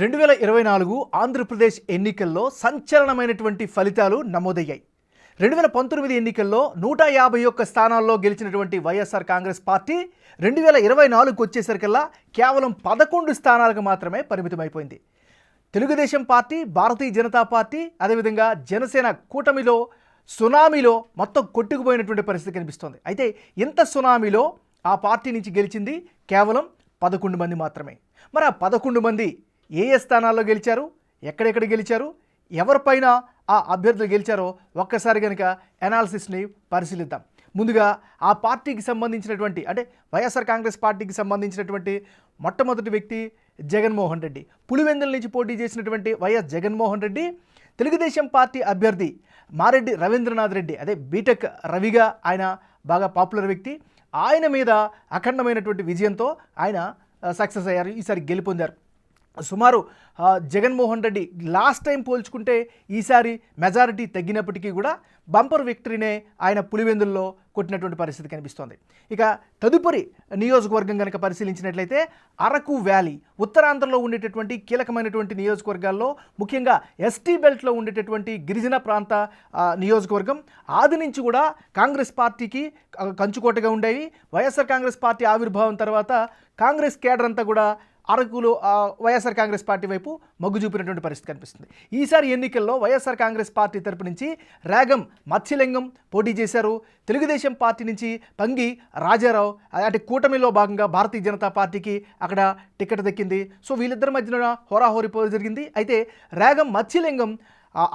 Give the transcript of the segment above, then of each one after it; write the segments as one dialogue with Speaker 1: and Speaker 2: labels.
Speaker 1: 2024 ఆంధ్రప్రదేశ్ ఎన్నికల్లో సంచలనమైనటువంటి ఫలితాలు నమోదయ్యాయి. 2019 ఎన్నికల్లో 151 స్థానాల్లో గెలిచినటువంటి వైఎస్ఆర్ కాంగ్రెస్ పార్టీ 2024కు వచ్చేసరికల్లా కేవలం 11 స్థానాలకు మాత్రమే పరిమితమైపోయింది. తెలుగుదేశం పార్టీ, భారతీయ జనతా పార్టీ, అదేవిధంగా జనసేన కూటమిలో సునామీలో మొత్తం కొట్టుకుపోయినటువంటి పరిస్థితి కనిపిస్తోంది. అయితే ఇంత సునామీలో ఆ పార్టీ నుంచి గెలిచింది కేవలం 11 మంది మాత్రమే. మరి ఆ 11 మంది ఏ స్థానాల్లో గెలిచారు, ఎక్కడెక్కడ గెలిచారు, ఎవరిపైన ఆ అభ్యర్థులు గెలిచారో ఒక్కసారి కనుక అనాలిసిస్ని పరిశీలిద్దాం. ముందుగా ఆ పార్టీకి సంబంధించినటువంటి అంటే వైఎస్ఆర్ కాంగ్రెస్ పార్టీకి సంబంధించినటువంటి మొట్టమొదటి వ్యక్తి జగన్మోహన్ రెడ్డి. పులివెందుల నుంచి పోటీ చేసినటువంటి వైఎస్ జగన్మోహన్ రెడ్డి తెలుగుదేశం పార్టీ అభ్యర్థి మారెడ్డి రవీంద్రనాథ్ రెడ్డి, అదే బీటెక్ రవిగా ఆయన బాగా పాపులర్ వ్యక్తి. ఆయన మీద అఖండమైనటువంటి విజయంతో ఆయన సక్సెస్ అయ్యారు, ఈసారి గెలుపొందారు. సుమారు జగన్మోహన్ రెడ్డి లాస్ట్ టైం పోల్చుకుంటే ఈసారి మెజారిటీ తగ్గినప్పటికీ కూడా బంపర్ విక్టరీనే ఆయన పులివెందుల్లో కొట్టినటువంటి పరిస్థితి కనిపిస్తోంది. ఇక తదుపరి నియోజకవర్గం కనుక పరిశీలించినట్లయితే అరకు వ్యాలీ, ఉత్తరాంధ్రలో ఉండేటటువంటి కీలకమైనటువంటి నియోజకవర్గాల్లో ముఖ్యంగా ఎస్టీ బెల్ట్లో ఉండేటటువంటి గిరిజన ప్రాంత నియోజకవర్గం ఆది నుంచి కూడా కాంగ్రెస్ పార్టీకి కంచుకోటగా ఉండేవి. వైఎస్ఆర్ కాంగ్రెస్ పార్టీ ఆవిర్భావం తర్వాత కాంగ్రెస్ కేడర్ అంతా కూడా అరకులో వైఎస్ఆర్ కాంగ్రెస్ పార్టీ వైపు మొగ్గు చూపినటువంటి పరిస్థితి కనిపిస్తుంది. ఈసారి ఎన్నికల్లో వైఎస్ఆర్ కాంగ్రెస్ పార్టీ తరపు నుంచి రేగం మత్స్యలింగం పోటీ చేశారు. తెలుగుదేశం పార్టీ నుంచి పంగి రాజారావు, అంటే కూటమిలో భాగంగా భారతీయ జనతా పార్టీకి అక్కడ టికెట్ దక్కింది. సో వీళ్ళిద్దరి మధ్యన హోరాహోరీ పోరు జరిగింది. అయితే రేగం మత్స్యలింగం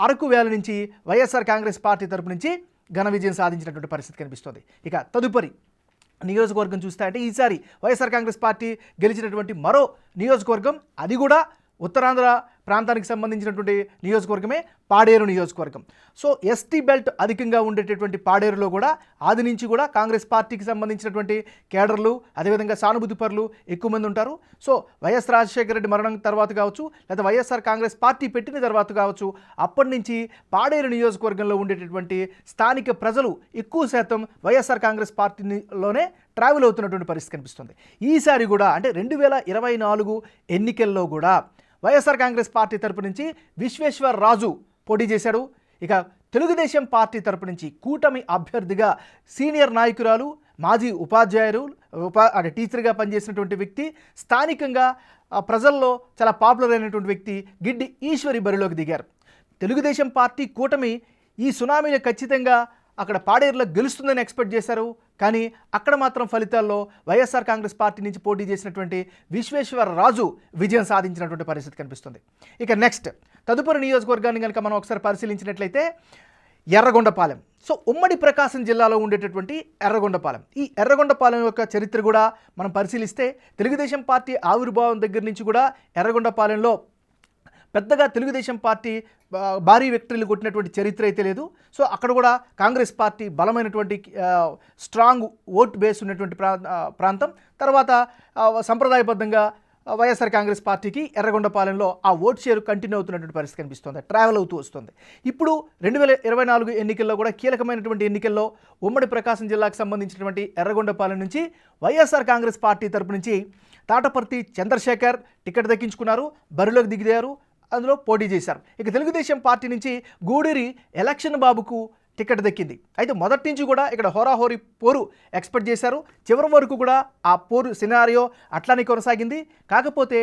Speaker 1: అరకు వ్యాలీ నుంచి వైఎస్ఆర్ కాంగ్రెస్ పార్టీ తరపు నుంచి ఘన విజయం సాధించినటువంటి పరిస్థితి కనిపిస్తుంది. ఇక తదుపరి నియోజకవర్గం చూస్తే అంటే ఈసారి వైఎస్ఆర్ కాంగ్రెస్ పార్టీ గెలిచినటువంటి మరో నియోజకవర్గం, అది కూడా ఉత్తరాంధ్ర ప్రాంతానికి సంబంధించినటువంటి నియోజకవర్గమే పాడేరు నియోజకవర్గం. సో ఎస్టీ బెల్ట్ అధికంగా ఉండేటటువంటి పాడేరులో కూడా ఆది నుంచి కూడా కాంగ్రెస్ పార్టీకి సంబంధించినటువంటి కేడర్లు, అదేవిధంగా సానుభూతి పరులు ఎక్కువ మంది ఉంటారు. సో వైఎస్ రాజశేఖర రెడ్డి మరణం తర్వాత కావచ్చు, లేదా వైఎస్ఆర్ కాంగ్రెస్ పార్టీ పెట్టిన తర్వాత కావచ్చు, అప్పటి నుంచి పాడేరు నియోజకవర్గంలో ఉండేటటువంటి స్థానిక ప్రజలు ఎక్కువ శాతం వైఎస్ఆర్ కాంగ్రెస్ పార్టీలోనే ట్రావెల్ అవుతున్నటువంటి పరిస్థితి కనిపిస్తుంది. ఈసారి కూడా అంటే 2024 ఎన్నికల్లో కూడా వైఎస్ఆర్ కాంగ్రెస్ పార్టీ తరపు నుంచి విశ్వేశ్వర్ రాజు పోటీ చేశాడు. ఇక తెలుగుదేశం పార్టీ తరపు నుంచి కూటమి అభ్యర్థిగా సీనియర్ నాయకురాలు, మాజీ ఉపాధ్యాయులు, అంటే టీచర్గా పనిచేసినటువంటి వ్యక్తి, స్థానికంగా ప్రజల్లో చాలా పాపులర్ అయినటువంటి వ్యక్తి గిడ్డి ఈశ్వరి బరిలోకి దిగారు. తెలుగుదేశం పార్టీ కూటమి ఈ సునామీని ఖచ్చితంగా అక్కడ పాడేరులో గెలుస్తుందని ఎక్స్పెక్ట్ చేశారు. కానీ అక్కడ మాత్రం ఫలితాల్లో వైఎస్ఆర్ కాంగ్రెస్ పార్టీ నుంచి పోటీ చేసినటువంటి విశ్వేశ్వర రాజు విజయం సాధించినటువంటి పరిస్థితి కనిపిస్తుంది. ఇక నెక్స్ట్ తదుపరి నియోజకవర్గాన్ని కనుక మనం ఒకసారి పరిశీలించినట్లయితే ఎర్రగొండపాలెం. సో ఉమ్మడి ప్రకాశం జిల్లాలో ఉండేటటువంటి ఎర్రగొండపాలెం, ఈ ఎర్రగొండపాలెం యొక్క చరిత్ర కూడా మనం పరిశీలిస్తే తెలుగుదేశం పార్టీ ఆవిర్భావం దగ్గర నుంచి కూడా ఎర్రగొండపాలెంలో పెద్దగా తెలుగుదేశం పార్టీ భారీ విక్టరీలు కొట్టినటువంటి చరిత్ర అయితే లేదు. సో అక్కడ కూడా కాంగ్రెస్ పార్టీ బలమైనటువంటి స్ట్రాంగ్ ఓట్ బేస్ ఉన్నటువంటి ప్రాంతం. తర్వాత సంప్రదాయబద్ధంగా వైఎస్ఆర్ కాంగ్రెస్ పార్టీకి ఎర్రగొండపాలెంలో ఆ ఓట్ షేర్ కంటిన్యూ అవుతున్నటువంటి పరిస్థితి కనిపిస్తుంది, ట్రావెల్ అవుతూ వస్తుంది. ఇప్పుడు 2024 ఎన్నికల్లో కూడా కీలకమైనటువంటి ఎన్నికల్లో ఉమ్మడి ప్రకాశం జిల్లాకు సంబంధించినటువంటి ఎర్రగొండపాలెం నుంచి వైఎస్ఆర్ కాంగ్రెస్ పార్టీ తరపు నుంచి తాటపర్తి చంద్రశేఖర్ టికెట్ దక్కించుకున్నారు, బరిలోకి దిగారు, అందులో పోటీ చేశారు. ఇక తెలుగుదేశం పార్టీ నుంచి గూడూరి ఎలక్షన్ బాబుకు టికెట్ దక్కింది. అయితే మొదటి నుంచి కూడా ఇక్కడ హోరాహోరీ పోరు ఎక్స్పెక్ట్ చేశారు. చివరి వరకు కూడా ఆ పోరు సినారియో అట్లానే కొనసాగింది. కాకపోతే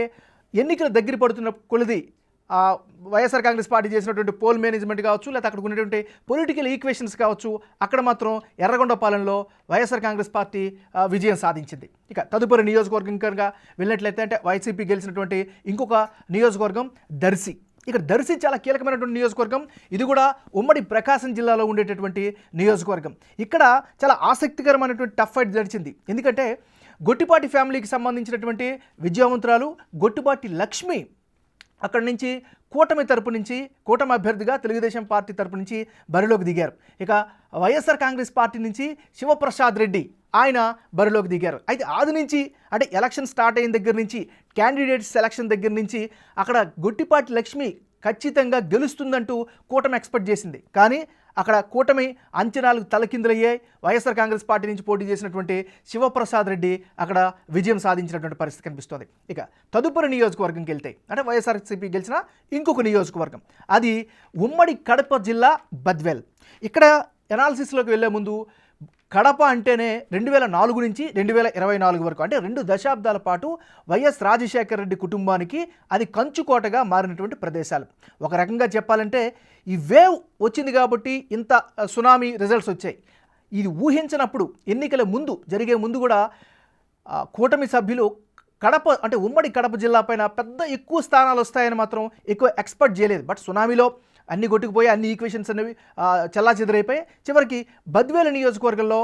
Speaker 1: ఎన్నికలు దగ్గర పడుతున్న కొలిది వైఎస్ఆర్ కాంగ్రెస్ పార్టీ చేసినటువంటి పోల్ మేనేజ్మెంట్ కావచ్చు, లేకపోతే అక్కడ ఉన్నటువంటి పొలిటికల్ ఈక్వేషన్స్ కావచ్చు, అక్కడ మాత్రం ఎర్రగొండపాలెంలో వైఎస్ఆర్ కాంగ్రెస్ పార్టీ విజయం సాధించింది. ఇక తదుపరి నియోజకవర్గం కనుక వెళ్ళినట్లయితే అంటే వైసీపీ గెలిచినటువంటి ఇంకొక నియోజకవర్గం దర్శి. ఇక్కడ దర్శి చాలా కీలకమైనటువంటి నియోజకవర్గం. ఇది కూడా ఉమ్మడి ప్రకాశం జిల్లాలో ఉండేటటువంటి నియోజకవర్గం. ఇక్కడ చాలా ఆసక్తికరమైనటువంటి టఫ్ ఫైట్ జరిచింది. ఎందుకంటే గొట్టిపాటి ఫ్యామిలీకి సంబంధించినటువంటి విద్యావంతురాలు గొట్టిపాటి లక్ష్మి అక్కడి నుంచి కూటమి తరపు నుంచి కూటమి అభ్యర్థిగా తెలుగుదేశం పార్టీ తరపు నుంచి బరిలోకి దిగారు. ఇక వైఎస్ఆర్ కాంగ్రెస్ పార్టీ నుంచి శివప్రసాద్ రెడ్డి ఆయన బరిలోకి దిగారు. అయితే ఆది నుంచి అంటే ఎలక్షన్ స్టార్ట్ అయిన దగ్గర నుంచి క్యాండిడేట్ సెలక్షన్ దగ్గర నుంచి అక్కడ గొట్టిపాటి లక్ష్మి ఖచ్చితంగా గెలుస్తుందంటూ కూటమి ఎక్స్పెక్ట్ చేసింది. కానీ అక్కడ కూటమి అంచనాలు తలకిందులయ్యాయి. వైఎస్ఆర్ కాంగ్రెస్ పార్టీ నుంచి పోటీ చేసినటువంటి శివప్రసాద్ రెడ్డి అక్కడ విజయం సాధించినటువంటి పరిస్థితి కనిపిస్తుంది. ఇక తదుపరి నియోజకవర్గంకి వెళ్తే అంటే వైఎస్ఆర్సీపీ గెలిచిన ఇంకొక నియోజకవర్గం, అది ఉమ్మడి కడప జిల్లా బద్వేల్. ఇక్కడ ఎనాలిసిస్లోకి వెళ్లే ముందు కడప అంటేనే 2004 నుంచి 2024 వరకు అంటే 2 దశాబ్దాల పాటు వైఎస్ రాజశేఖర రెడ్డి కుటుంబానికి అది కంచుకోటగా మారినటువంటి ప్రదేశాలు. ఒక రకంగా చెప్పాలంటే ఈ వేవ్ వచ్చింది కాబట్టి ఇంత సునామీ రిజల్ట్స్ వచ్చాయి. ఇది ఊహించినప్పుడు ఎన్నికల ముందు జరిగే ముందు కూడా కూటమి సభ్యులు కడప అంటే ఉమ్మడి కడప జిల్లా పైన పెద్ద ఎక్కువ స్థానాలు వస్తాయని మాత్రం ఎక్కువ ఎక్స్పెక్ట్ చేయలేదు. బట్ సునామీలో అన్ని కొట్టుకుపోయి అన్ని ఈక్వేషన్స్ అనేవి చెల్లాచెదరైపోయి చివరికి బద్వేలు నియోజకవర్గంలో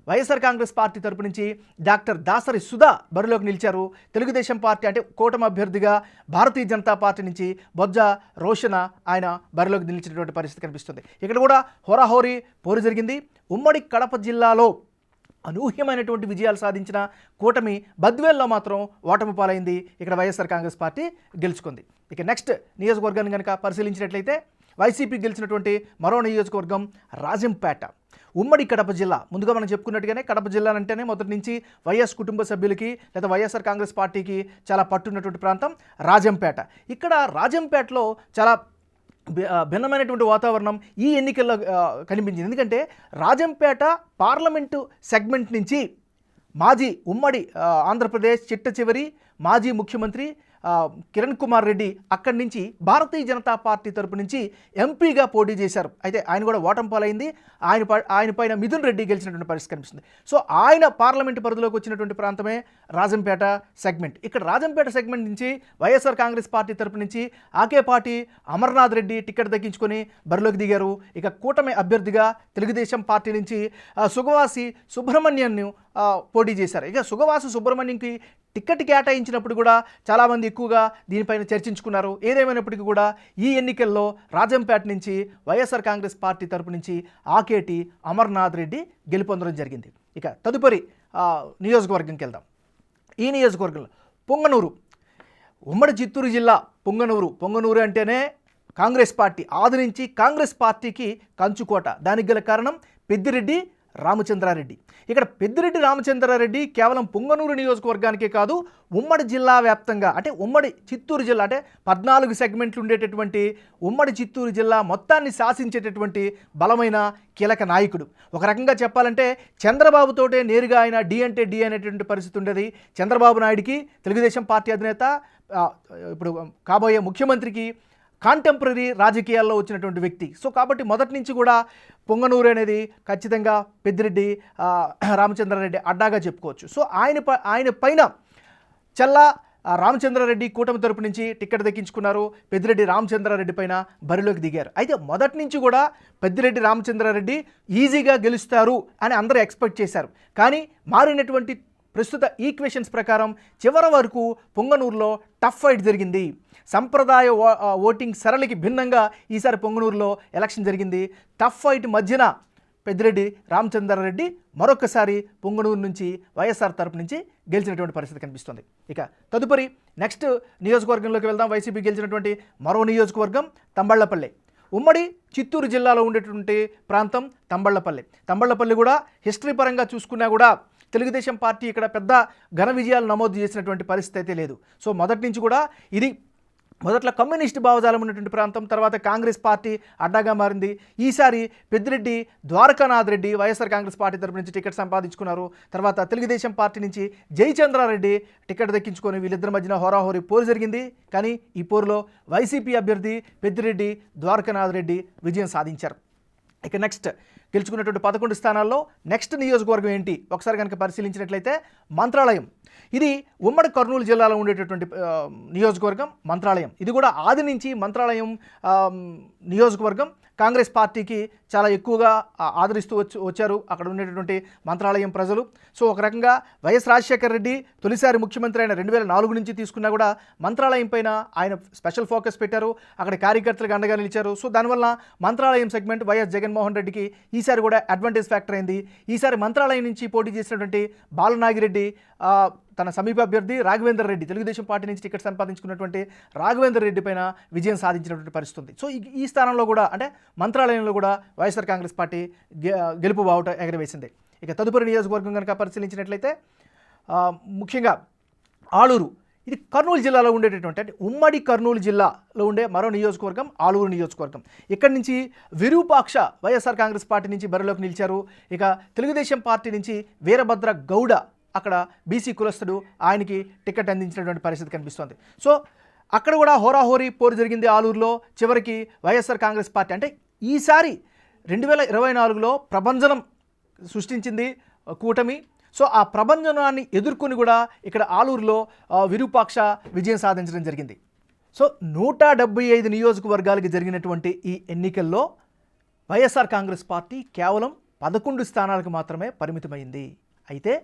Speaker 1: వైఎస్ఆర్ కాంగ్రెస్ పార్టీ తరపు నుంచి డాక్టర్ దాసరి సుధా బరిలోకి నిలిచారు. తెలుగుదేశం పార్టీ అంటే కూటమి అభ్యర్థిగా భారతీయ జనతా పార్టీ నుంచి బొజ్జ రోషన ఆయన బరిలోకి నిలిచినటువంటి పరిస్థితి కనిపిస్తుంది. ఇక్కడ కూడా హోరాహోరీ పోరు జరిగింది. ఉమ్మడి కడప జిల్లాలో అనూహ్యమైనటువంటి విజయాలు సాధించిన కూటమి బద్వేల్లో మాత్రం ఓటమి పాలైంది. ఇక్కడ వైఎస్ఆర్ కాంగ్రెస్ పార్టీ గెలుచుకుంది. ఇక నెక్స్ట్ నియోజకవర్గాన్ని కనుక పరిశీలించినట్లయితే వైసీపీ గెలిచినటువంటి మరో నియోజకవర్గం రాజంపేట. ఉమ్మడి కడప జిల్లా, ముందుగా మనం చెప్పుకున్నట్టుగానే కడప జిల్లా అంటేనే మొదటి నుంచి వైఎస్ కుటుంబ సభ్యులకి లేదా వైఎస్ఆర్ కాంగ్రెస్ పార్టీకి చాలా పట్టున్నటువంటి ప్రాంతం రాజంపేట. ఇక్కడ రాజంపేటలో చాలా భిన్నమైనటువంటి వాతావరణం ఈ ఎన్నికల్లో కనిపించింది. ఎందుకంటే రాజంపేట పార్లమెంటు సెగ్మెంట్ నుంచి మాజీ ఉమ్మడి ఆంధ్రప్రదేశ్ చిట్ట చివరి మాజీ ముఖ్యమంత్రి కిరణ్ కుమార్ రెడ్డి అక్కడి నుంచి భారతీయ జనతా పార్టీ తరపు నుంచి ఎంపీగా పోటీ చేశారు. అయితే ఆయన కూడా ఓటమి పాలైంది. ఆయన పైన మిథున్ రెడ్డి గెలిచినటువంటి పరిస్థితి కనిపిస్తుంది. సో ఆయన పార్లమెంటు పరిధిలోకి వచ్చినటువంటి ప్రాంతమే రాజంపేట సెగ్మెంట్. ఇక్కడ రాజంపేట సెగ్మెంట్ నుంచి వైఎస్ఆర్ కాంగ్రెస్ పార్టీ తరపు నుంచి ఆకేపాటి అమర్నాథ్ రెడ్డి టికెట్ దక్కించుకొని బరిలోకి దిగారు. ఇక కూటమి అభ్యర్థిగా తెలుగుదేశం పార్టీ నుంచి సుగవాసి సుబ్రహ్మణ్యన్ను పోటీ చేశారు. ఇక సుగవాసి సుబ్రహ్మణ్యంకి టికెట్ కేటాయించినప్పుడు కూడా చాలామంది ఎక్కువగా దీనిపైన చర్చించుకున్నారు. ఏదేమైనప్పటికీ కూడా ఈ ఎన్నికల్లో రాజంపేట నుంచి వైఎస్ఆర్ కాంగ్రెస్ పార్టీ తరపు నుంచి ఆకేటి అమర్నాథ్ రెడ్డి గెలుపొందడం జరిగింది. ఇక తదుపరి నియోజకవర్గంకి వెళ్దాం. ఈ నియోజకవర్గంలో పొంగనూరు, ఉమ్మడి చిత్తూరు జిల్లా పొంగనూరు అంటేనే కాంగ్రెస్ పార్టీ ఆది నుంచి కాంగ్రెస్ పార్టీకి కంచుకోట. దానికి గల కారణం పెద్దిరెడ్డి రామచంద్రారెడ్డి. ఇక్కడ పెద్దిరెడ్డి రామచంద్రారెడ్డి కేవలం పొంగనూరు నియోజకవర్గానికే కాదు ఉమ్మడి జిల్లా వ్యాప్తంగా అంటే ఉమ్మడి చిత్తూరు జిల్లా అంటే 14 సెగ్మెంట్లు ఉండేటటువంటి ఉమ్మడి చిత్తూరు జిల్లా మొత్తాన్ని శాసించేటటువంటి బలమైన కీలక నాయకుడు. ఒక రకంగా చెప్పాలంటే చంద్రబాబుతోటే నేరుగా ఆయన డి అంటే డి అనేటువంటి పరిస్థితి ఉండేది. చంద్రబాబు నాయుడికి తెలుగుదేశం పార్టీ అధినేత ఇప్పుడు కాబోయే ముఖ్యమంత్రికి కాంటెంపరీ రాజకీయాల్లో వచ్చినటువంటి వ్యక్తి. సో కాబట్టి మొదటి నుంచి కూడా పొంగనూరు అనేది ఖచ్చితంగా పెద్దిరెడ్డి రామచంద్రారెడ్డి అడ్డాగా చెప్పుకోవచ్చు. సో ఆయన పైన చల్లా రామచంద్రారెడ్డి కూటమి తరపు నుంచి టికెట్ దక్కించుకున్నారు. పెద్దిరెడ్డి రామచంద్రారెడ్డి పైన బరిలోకి దిగారు. అయితే మొదటి నుంచి కూడా పెద్దిరెడ్డి రామచంద్రారెడ్డి ఈజీగా గెలుస్తారు అని అందరూ ఎక్స్పెక్ట్ చేశారు. కానీ మారినటువంటి ప్రస్తుత ఈక్వేషన్స్ ప్రకారం చివరి వరకు పొంగనూరులో టఫ్ ఫైట్ జరిగింది. సంప్రదాయ ఓటింగ్ సరళికి భిన్నంగా ఈసారి పొంగనూరులో ఎలక్షన్ జరిగింది. టఫ్ ఫైట్ మధ్యన పెద్దిరెడ్డి రామచంద్రారెడ్డి మరొకసారి పొంగనూరు నుంచి వైఎస్ఆర్ తరపు నుంచి గెలిచినటువంటి పరిస్థితి కనిపిస్తుంది. ఇక తదుపరి నెక్స్ట్ నియోజకవర్గంలోకి వెళ్దాం. వైసీపీ గెలిచినటువంటి మరో నియోజకవర్గం తంబళ్లపల్లి. ఉమ్మడి చిత్తూరు జిల్లాలో ఉండేటువంటి ప్రాంతం తంబళ్లపల్లి కూడా హిస్టరీ పరంగా చూసుకున్నా కూడా తెలుగుదేశం పార్టీ ఇక్కడ పెద్ద ఘన విజయాలు నమోదు చేసినటువంటి పరిస్థితి అయితే లేదు. సో మొదటి నుంచి కూడా ఇది మొదట్లో కమ్యూనిస్ట్ భావజాలం ఉన్నటువంటి ప్రాంతం, తర్వాత కాంగ్రెస్ పార్టీ అడ్డాగా మారింది. ఈసారి పెద్దిరెడ్డి ద్వారకానాథ్ రెడ్డి వైఎస్ఆర్ కాంగ్రెస్ పార్టీ తరపు నుంచి టికెట్ సంపాదించుకున్నారు. తర్వాత తెలుగుదేశం పార్టీ నుంచి జయచంద్రారెడ్డి టికెట్ దక్కించుకొని వీళ్ళిద్దరి మధ్యన హోరాహోరీ పోరు జరిగింది. కానీ ఈ పోరులో వైసీపీ అభ్యర్థి పెద్దిరెడ్డి ద్వారకానాథ్ రెడ్డి విజయం సాధించారు. ఇక నెక్స్ట్ గెలుచుకున్నటువంటి 11 స్థానాల్లో నెక్స్ట్ నియోజకవర్గం ఏంటి ఒకసారి కనుక పరిశీలించినట్లయితే మంత్రాలయం. ఇది ఉమ్మడి కర్నూలు జిల్లాలో ఉండేటటువంటి నియోజకవర్గం మంత్రాలయం. ఇది కూడా ఆది నుంచి మంత్రాలయం నియోజకవర్గం కాంగ్రెస్ పార్టీకి చాలా ఎక్కువగా ఆదరిస్తూ వచ్చారు అక్కడ ఉండేటటువంటి మంత్రాలయం ప్రజలు. సో ఒక రకంగా వైఎస్ రాజశేఖర రెడ్డి తొలిసారి ముఖ్యమంత్రి అయిన 2004 నుంచి తీసుకున్నా కూడా మంత్రాలయం పైన ఆయన స్పెషల్ ఫోకస్ పెట్టారు. అక్కడ కార్యకర్తలకు అండగా నిలిచారు. సో దానివల్ల మంత్రాలయం సెగ్మెంట్ వైఎస్ జగన్మోహన్ రెడ్డికి ఈసారి కూడా అడ్వాంటేజ్ ఫ్యాక్టర్ అయింది. ఈసారి మంత్రాలయం నుంచి పోటీ చేసినటువంటి బాలనాగిరెడ్డి తన సమీప అభ్యర్థి రాఘవేందర్ రెడ్డి, తెలుగుదేశం పార్టీ నుంచి టికెట్ సంపాదించుకున్నటువంటి రాఘవేందర్ రెడ్డి పైన విజయం సాధించినటువంటి పరిస్థితి ఉంది. సో ఈ స్థానంలో కూడా అంటే మంత్రాలయంలో కూడా వైఎస్ఆర్ కాంగ్రెస్ పార్టీ గెలుపు బావుట ఎగరవేసింది. ఇక తదుపరి నియోజకవర్గం కనుక పరిశీలించినట్లయితే ముఖ్యంగా ఆలూరు, ఇది కర్నూలు జిల్లాలో ఉండేటటువంటి అంటే ఉమ్మడి కర్నూలు జిల్లాలో ఉండే మరో నియోజకవర్గం ఆలూరు నియోజకవర్గం. ఇక్కడి నుంచి విరూపాక్ష వైఎస్ఆర్ కాంగ్రెస్ పార్టీ నుంచి బరిలోకి నిలిచారు. ఇక తెలుగుదేశం పార్టీ నుంచి వీరభద్ర గౌడ, అక్కడ బీసీ కులస్తుడు, ఆయనకి టికెట్ అందించినటువంటి పరిస్థితి కనిపిస్తోంది. సో అక్కడ కూడా హోరాహోరీ పోరు జరిగింది ఆలూరులో. చివరికి వైఎస్ఆర్ కాంగ్రెస్ పార్టీ అంటే ఈసారి 2024లో ప్రభంజనం సృష్టించింది కూటమి. సో ఆ ప్రభంజనాన్ని ఎదుర్కొని కూడా ఇక్కడ ఆలూరులో విరూపాక్ష విజయం సాధించడం జరిగింది. సో 175 నియోజకవర్గాలకి జరిగినటువంటి ఈ ఎన్నికల్లో వైఎస్ఆర్ కాంగ్రెస్ పార్టీ కేవలం 11 స్థానాలకు మాత్రమే పరిమితమైంది. అయితే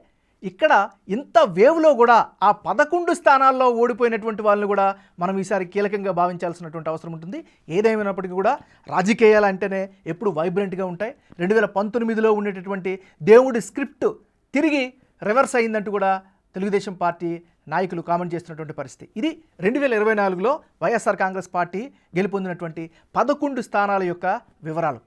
Speaker 1: ఇక్కడ ఇంత వేవ్లో కూడా ఆ 11 స్థానాల్లో ఓడిపోయినటువంటి వాళ్ళని కూడా మనం ఈసారి కీలకంగా భావించాల్సినటువంటి అవసరం ఉంటుంది. ఏదేమైనప్పటికీ కూడా రాజకీయాలు అంటేనే ఎప్పుడు వైబ్రెంట్గా ఉంటాయి. 2019లో ఉండేటటువంటి దేవుడి స్క్రిప్ట్ తిరిగి రివర్స్ అయిందంటూ కూడా తెలుగుదేశం పార్టీ నాయకులు కామెంట్ చేస్తున్నటువంటి పరిస్థితి. ఇది 2024లో వైఎస్ఆర్ కాంగ్రెస్ పార్టీ గెలుపొందినటువంటి 11 స్థానాల యొక్క వివరాలు.